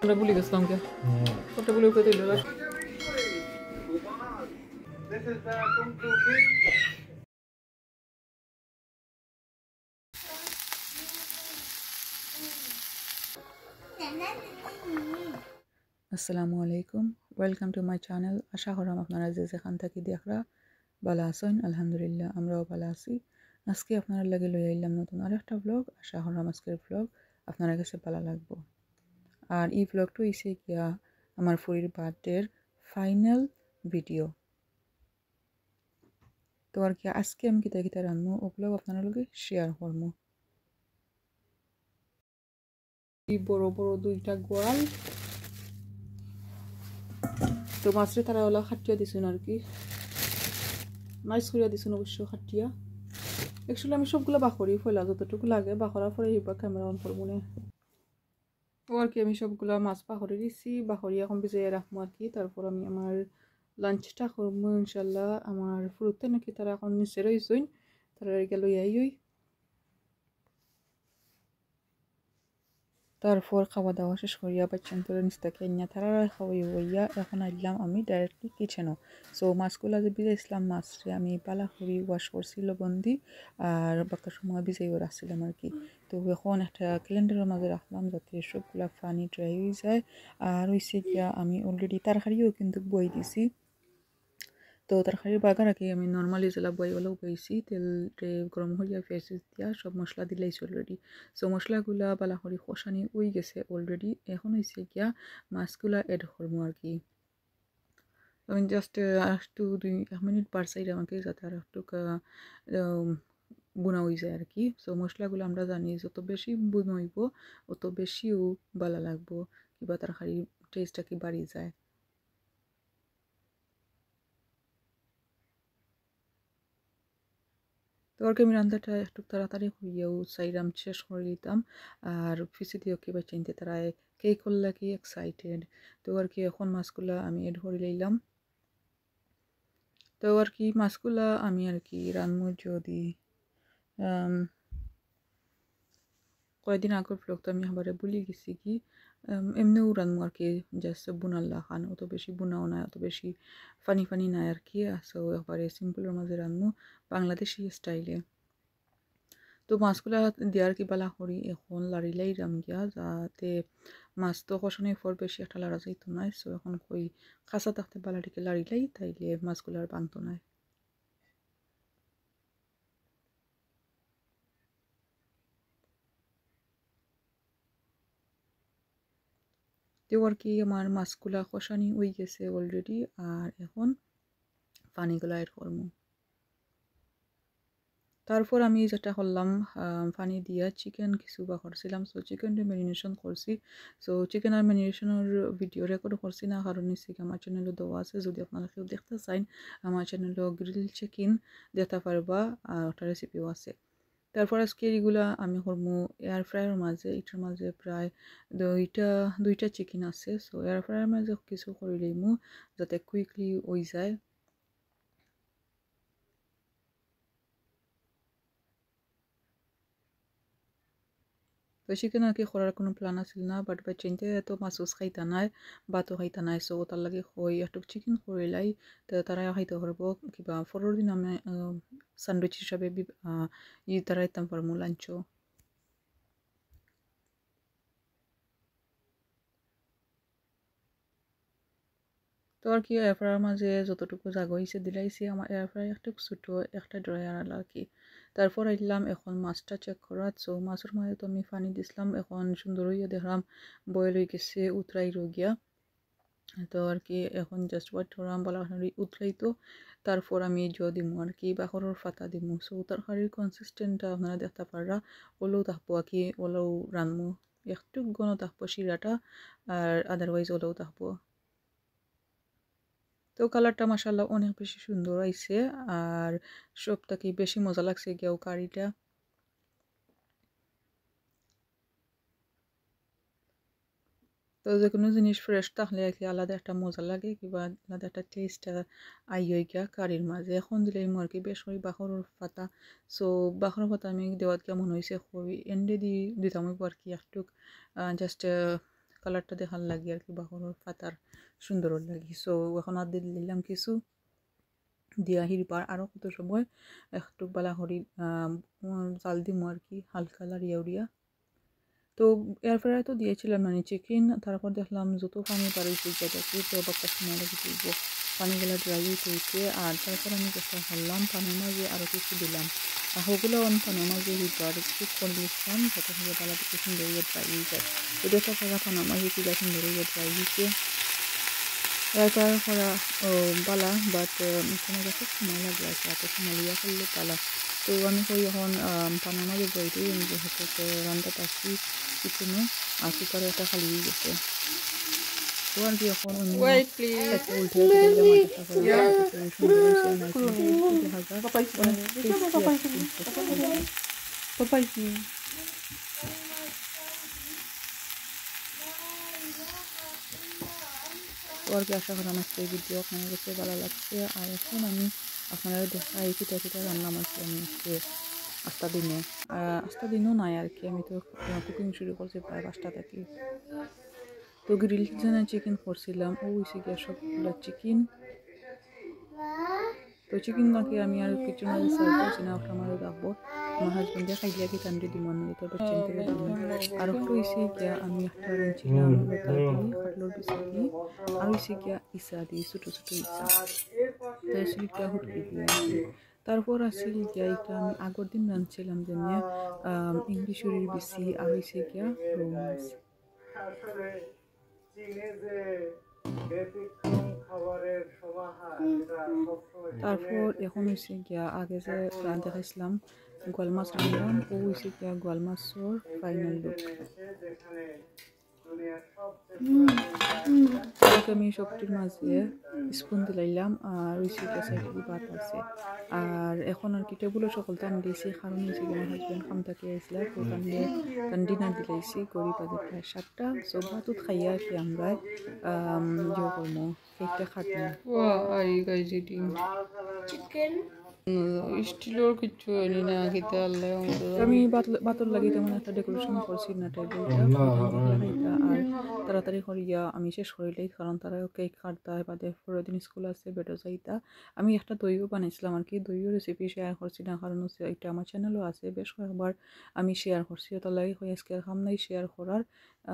আমরা ভুলে গেছিলাম কে কত বলে উপরে দিল আসসালামু আলাইকুম ওয়েলকাম টু মাই চ্যানেল আশা করাম আপনারা যে যেখান থেকে দেখরা ভালো আছেন আলহামদুলিল্লাহ আমরাও ভালো আছি আজকে আপনারা লাগে লই আইলাম নতুন আরেকটা ব্লগ আশা করাম আজকের ব্লগ আপনারা কাছে ভালো লাগবে আর এই ব্লগটা হইছে গিয়া আমার ফুরির বার্থডের ফাইনাল ভিডিও তো আর কি আজকে আমি কিতা কিতা রান্নু ওগুলো আপনারা লগে শেয়ার করবো এই বড় বড় দুইটা গোয়াল তো মাছরে তারা ওলা খাটিয়া দিছেন আর কি নাইস করিয়া দিছেন অবশ্য খাটিয়া অ্যাকচুয়ালি আমি সবগুলো বাখরি ফেলা যতটুকু লাগে বাখরার পরে এইবার ক্যামেরা অন করবো না তো আর কি আমি সবগুলো মাছ বাখরি দিছি বাখরি এখন ভিজিয়ে রাখবো আর কি তারপর আমি আমার লাঞ্চটা করবো ইনশাল্লাহ আমার ফুরুতে নাকি তারা এখন নিচে রয়েছেন তারা গেল ইয়াই তারপর খাওয়া দাওয়া শেষ করিয়া বাচ্চান তোরা নিস্তা খেয়ে তারা খাওয়াই হইয়া এখন আইলাম আমি ডাইরেক্টলি কিচেনও সো মাছগুলো যে ভিজাইছিলাম মাছরে আমি পালা করি ওয়াশ করছি লবণ দি আর বাকি সময় ভিজাইও রাখছিলাম আর কি তো এখন একটা ক্যালেন্ডারের মাঝে রাখলাম যাতে সবগুলা পানি ড্রাই হয়ে যায় আর হইছে গিয়া আমি অলরেডি তরকারিও কিন্তু বই দিছি তো তরকারির বাগার আগে আমি নর্মালি যেলা বইগুলোও বইছি তেল গরম হইয়া পেঁয়াজ দিয়া সব মশলা দিলেইছি অলরেডি সো মশলাগুলা বালা করে কষানি উই গেছে অলরেডি এখন হইছে গিয়া মাছগুলা এড করবো আর কি আমি জাস্ট একটু 1 মিনিট বার সাইড আমাকে যাতে আর একটু বুনা হয়ে যায় আর কি সো মশলাগুলো আমরা জানি যত বেশি বুনইব অত বেশিও ভালো লাগবো কিবা তরকারি টেস্টটা কি বাড়ি যায় তো আর কি আমি রান্নাটা একটু তাড়াতাড়ি হইয়াও চাইরাম শেষ করে দিতাম আর ফিসি দিয়েও কিবা চিনতে তারা কে করলে কি এক্সাইটেড তো আর কি এখন মাছগুলা আমি এড করে লইলাম তো আর কি মাছগুলা আমি আর কি রান্নু যদি কয়েকদিন আগের ব্লগ তো আমি আবার ভুলে গেছি কি এমনিও রান্নু আর কি জাস্ট বুনাল্লা খান অত বেশি বুনাও নাই অত বেশি ফানি ফানি নাই আর কি আসো একবারে সিম্পলের মাঝে রান্নু বাংলাদেশি স্টাইলে তো মাছগুলা দিয়ার কি বালা করি এখন লাড়িলাই রাম গিয়া যাতে মাছ তো কষানোর পর বেশি একটা লাড়া যাইতো নাই সো এখন কই খাসা থাকতে বালাটিকে লাড়িলাই তাইলে মাছগুলার বাংতো নাই তো আর কি আমার মাছগুলা কষানি হয়ে গেছে অলরেডি আর এখন পানিগুলা এড করবো তারপর আমি যেটা করলাম পানি দিয়া চিকেন কিছু বা করছিলাম সো চিকেনটা ম্যারিনেশন করছি সো চিকেন আর ম্যারিনেশনের ভিডিও রেকর্ড করছি না কারণ নিশ্চয় আমার চ্যানেলে দেওয়া আছে যদি আপনারা কেউ দেখতে চান আমার চ্যানেলে গ্রিল চিকেন দেখতে পারবা আর একটা রেসিপিও আছে তারপর আজকে এগুলা আমি করবো এয়ার ফ্রায়ার মাঝে এটার মাঝে প্রায় দুইটা চিকেন আছে সো এয়ার ফ্রায়ার মাঝে কিছু করে লইমু যাতে কুইকলি হয়ে যায় তো চিকেন আর কি করার কোনো প্ল্যান আছিল না বাট চিনতে তো মাছ খাইতা নাই ভাতও খাইতা নাই সো তার লাগে হই একটু চিকেন করিলাই তো তারা খাইতে পারবো কিবা পরের দিন আমি স্যান্ডউইচ হিসাবে তারা ইতাম পারবো লাঞ্চও তো আর কি এয়ার ফ্রায়ার মাঝে যতটুকু জাগা হয়েছে দিলাইছি আমার এয়ার ফ্রায়ার একটু ছোটো একটা ড্রয়ার আর কি তারপর আইলাম এখন মাছটা চেক করার সো মাছের মাঝে তো আমি পানি দিছিলাম এখন সুন্দর হইয়া দেখলাম বয়েল হয়ে গেছে উতরাই রোগিয়া তো আর কি এখন জাস্ট ওয়েট করলাম বলা উতলাই তো তারপর আমি দিমু আর কি বাখরের ফাতা দিমু সো তরকারির কনসিস্টেন্টটা আপনারা দেখতে পাররা ওলেও থাকবো আর কি ওলেও রানমু একটু ঘন থাকবো শিরাটা আর আদারওয়াইজ ওলেও থাকবো তো কালারটা মাশাআল্লাহ অনেক বেশি সুন্দর আইছে আর সব থেকে বেশি মজা লাগছে গিয়াও কারিটা তো যে কোনো জিনিস ফ্রেশ থাকলে আর কি আলাদা একটা মজা লাগে কিংবা আলাদা একটা টেস্ট আই হয়ে গিয়া কারির মাঝে এখন দিলে আর কি বেশ করে বাখরের পাতা সো বাখরের পাতা আমি দেওয়াত কেমন হয়েছে খুবই এন্ডে দিতাম আর কি একটু জাস্ট কালারটা দেখার লাগে আর কি বাহনের পাতার সুন্দর লাগে। সো এখন আর দিয়ে দিলাম কিছু দিয়া হিরবার আরও কত সময় একটু বালা হরি জাল দিমো আর কি হালকা লাড়িয়া উড়িয়া। তো এয়ার ফ্রায়ারে তো দিয়েছিলাম মানে চিকেন, তারপর দেখলাম যত পানি বাড়িয়েছে যেটাকে তো একটা সময় লাগে তুলবো পানিগুলো ড্রাই হইতে। আর তারপর আমি চেষ্টা করলাম পানির মাঝে আরও কিছু দিলাম আর ওগুলো পানির মাঝে হিটবার ঠিক করে দিয়েছিলাম যাতে হয়ে পালা থেকে সুন্দর হয়ে ড্রাই হয়ে যায়। তো দেখা করা পানির মাঝে কিলা সুন্দর হয়ে ড্রাই হয়েছে রাইতার করা বালা, বাট তোমার কাছে সময় লাগে আছে এত সময় লিয়া করলে পালা। তো আমি কই এখন পানার মাঝে বইতে যেহেতু রান্না পাচ্ছি কিচেনে আর কুকারে একটা খালি হয়ে গেছে। তো আর কি এখন উল্টে আর কি আশা করি আমার সেই ভিডিও আপনার কাছে ভালো লাগছে। আর এখন আমি আপনারা দেখাই কিটা কিটা রান্না মারছি আমি আজকে আস্তা দিনও নাই আর কি। আমি তো কুকিং শুরু করছি প্রায় 5টা থেকে। তো গ্রিল চিকেন করছিলাম ও হয়েছে গিয়ে সবগুলো চিকেন। তো চিকেন নাকি আমি আর কিছু মাঝে সার্ভ করছি না, ওটা আমারও রাখবো আমার হাজবেন্ডে খাইলে কি টান্ডি দিব না তো বাচ্চান করে দিব। আর একটু হয়েছে গিয়া আমি একটা রাঁধছিলাম লতা দিয়ে কাটলোর পিসা দিয়ে আর হয়েছে গিয়া ইসা দিয়ে ছোটো ছোটো ইসা তো এসিটা হুটকি দিয়ে। তারপর আসছিল গিয়া এটা আমি আগের দিন রাঁধছিলাম যে ইংলিশ উড়ির বেশি আর হয়েছে গিয়া রৌ মাছ। তারপর এখন হয়েছে গিয়া আগে যে দেখাইছিলাম গোয়াল মাছ রান্নাম ও হয়েছে গিয়া গোয়াল মাছর ফাইনাল লুক। আমি সবটির মাঝে স্পুন দিলাইলাম আর হয়েছে গিয়া সাইডে ভাত আছে। আর এখন আর কি টেবুলও সকলটা আমি দিয়েছি কারণ হয়েছে গিয়ে আমার হাজব্যান্ড কাম থেকে আসলে তো ওখানে ডিনার দিলাইছি গরিব বাজে প্রায় 7টা। সো ভাতত খাইয়া আর কি আমরা ইয়ে করবো কেকটা খাটবো। চিকেন স্টিলের কিছু হয়নি না খেতে আল্লাহ। আমি বাতর লাগি তেমন একটা ডেকোরেশন করছি না টেবিলটা আর তাড়াতাড়ি করিয়া আমি শেষ করিলেই কারণ তারা কেক কাটতা বাদে পরের দিন স্কুল আছে বেটো যাইতা। আমি একটা দইও বানাইছিলাম আর কি, দইও রেসিপি শেয়ার করছি না কারণ এটা আমার চ্যানেলও আছে বেশ কয়েকবার আমি শেয়ার করছি তার লাগে হয়ে আজকে খাম নাই শেয়ার করার।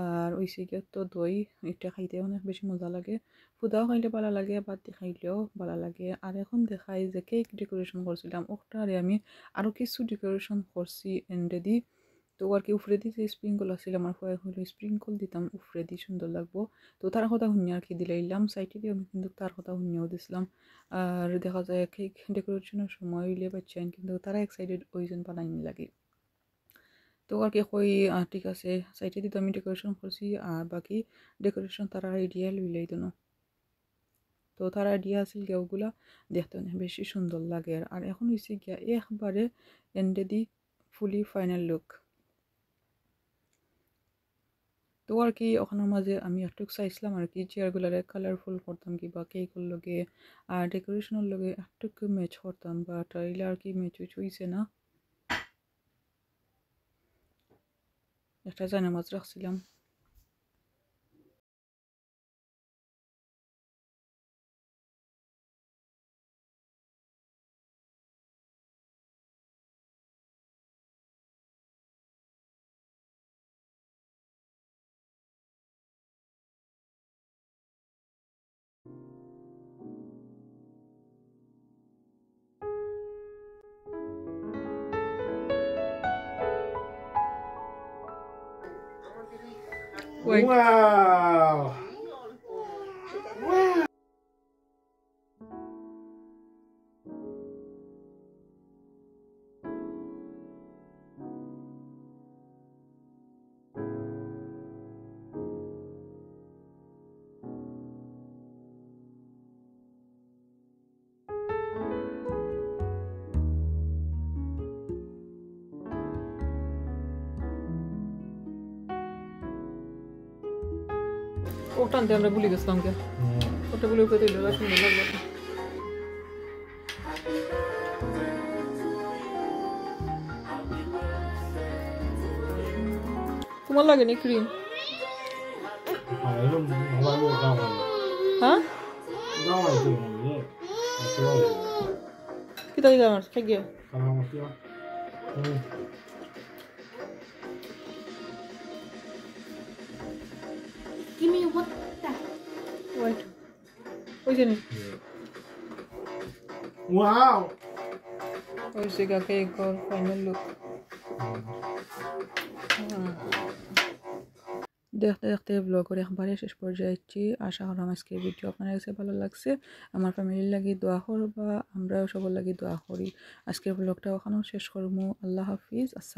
আর ওই সিগের তো দই এটা খাইতে অনেক বেশি মজা লাগে, ফুদাও খাইলে ভালো লাগে বাদ খাইলেও ভালো লাগে। আর এখন দেখাই যে কেক ডেকোরেশন করছিলাম ওটারে আমি আরও কিছু ডেকোরেশন করছি এন্ডে দি। তো আর কি উফরে দিয়ে যে স্প্রিঙ্কল আসছিল আমার কয়েক হইলে স্প্রিঙ্কল দিতাম উফরে দিয়ে সুন্দর লাগবো। তো তার কথা শুনিয়ে আর কি দিলাইলাম সাইডে দিয়ে আমি কিন্তু তার কথা শুনিয়েও দিছিলাম। আর দেখা যায় কেক ডেকোরেশনের সময় হইলে বাচ্চান কিন্তু তারা এক্সাইটেড ওইজন বানাইনি লাগে। তো আর কি কই ঠিক আছে সাইডে দিয়ে তো আমি ডেকোরেশন করছি আর বাকি ডেকোরেশন তারা আইডিয়া লইলাই তো না। তো তার আইডিয়া আছিল ওগুলা দেখতে অনেক বেশি সুন্দর লাগে। আর এখন হয়েছে গিয়া একবারে এন্ডে দি ফুলি ফাইনাল লুক। তো আর কি ওখানের মাঝে আমি একটু চাইছিলাম আর কি চেয়ারগুলারে কালারফুল করতাম কি বা কেকের লগে আর ডেকোরেশনের লগে একটু ম্যাচ করতাম বাট এগুলো আর কি ম্যাচ হইছে না। একটা জায়নামাজ রাখছিলাম। Wow! ওটা আনতে আমরা ভুলে গেছিলাম কে ওটা ভুলে উপরে দিল সুন্দর লাগলো। তোমার লাগেনি ক্রিম? হ্যাঁ কি তাই আমার খাই গিয়ে Give me what that. Wait ওই জানি Wow! ওই সে কাকে কর ফাইনাল লুক দেখতে দেখতে ব্লগের একবারে শেষ পর্যায়ে এসেছি আশা করলাম আজকের ভিডিও আপনার কাছে ভালো লাগছে আমার ফ্যামিলির লাগি দোয়া করবা আমরাও সবার লাগি দোয়া করি আজকের ব্লগটা ওখানেও শেষ করবো আল্লাহ হাফিজ আসসালাম